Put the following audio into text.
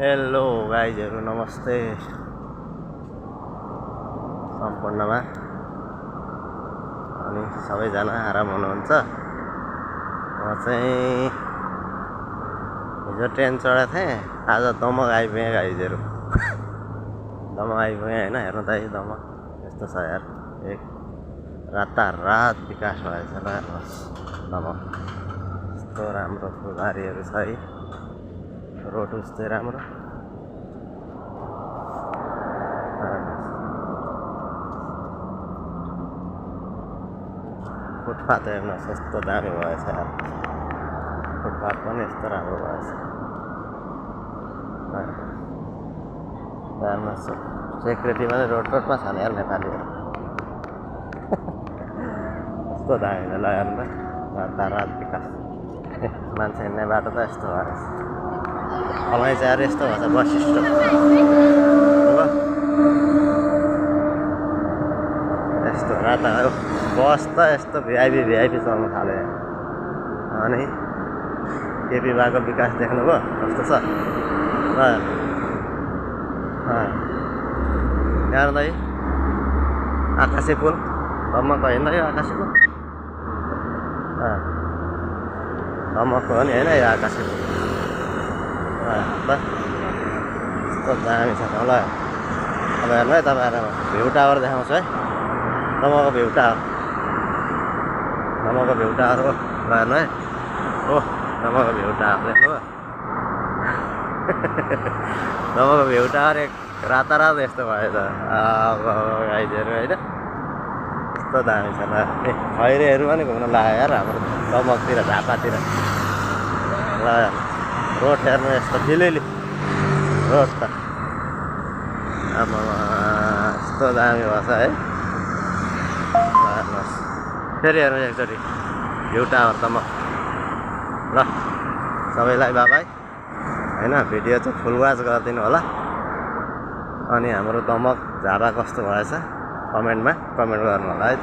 Hello गाइजहरु नमस्ते सम्पूर्णमा अनि सबैजना आराम हुनुहुन्छ। म चाहिँ हिजो ट्रेन चढेको थिएँ, आज दमक आइपुगेँ गाइजहरु। दमक आइपुगेँ हैन, हेर्नु त दमक यस्तो छ यार, एक रातारात विकास भएछ ल हेर्नुहोस्। दमक यस्तो राम्रो फुलबारीहरू छ है, रोड उस्तै राम्रो। फुटपाथ हेर्नुहोस् यस्तो दामी भएछ यार, फुटपाथ पनि यस्तो राम्रो भएछ। हेर्नुहोस् सेक्युरिटी पनि रोडमा छ नि यार नेपालीहरू। यस्तो दामी ल हेर्नु त, रातारात विकास। मान्छे हिँड्ने बाटो त यस्तो भएछ। अलैँचा यार यस्तो भएछ वशिष्ठ। यस्तो राता बस त यस्तो भिआइपी चल्नु थाल्यो। अनि केपी भएको विकास देख्नुभयो कस्तो छ हेर्नु त, आकाशे पुल दमक होइन यो आकाशे पुल, दमकको हो नि होइन यो आकाशे पुल। यस्तो दामी छ ल। अब हेर्नु है तपाईँहरूलाई भ्यू टावर देखाउँछु है, दमकको भ्यू टावर। दमकको भ्यू टावर हो ल हेर्नु है। ओ दमकको भ्यू टावर देख्नुभयो? दमकको भ्यू टावर एक रातारात यस्तो भयो त गाइजहरु होइन। यस्तो दामी छ ल। खैरेहरू पनि घुम्न लाग्यो यार हाम्रो दमकतिर, झापातिर ल। रोड हेर्नु यस्तो फिलिली रोड त, आमामा यस्तो दामी भएछ है। हेर्नुहोस् फेरि हेर्नु एकचोटि भ्यू टावर दमक ल। सबैलाई बाबाई होइन, भिडियो चाहिँ फुल वाच गरिदिनु होला। अनि हाम्रो दमक झापा कस्तो भएछ कमेन्टमा कमेन्ट गर्नु होला है।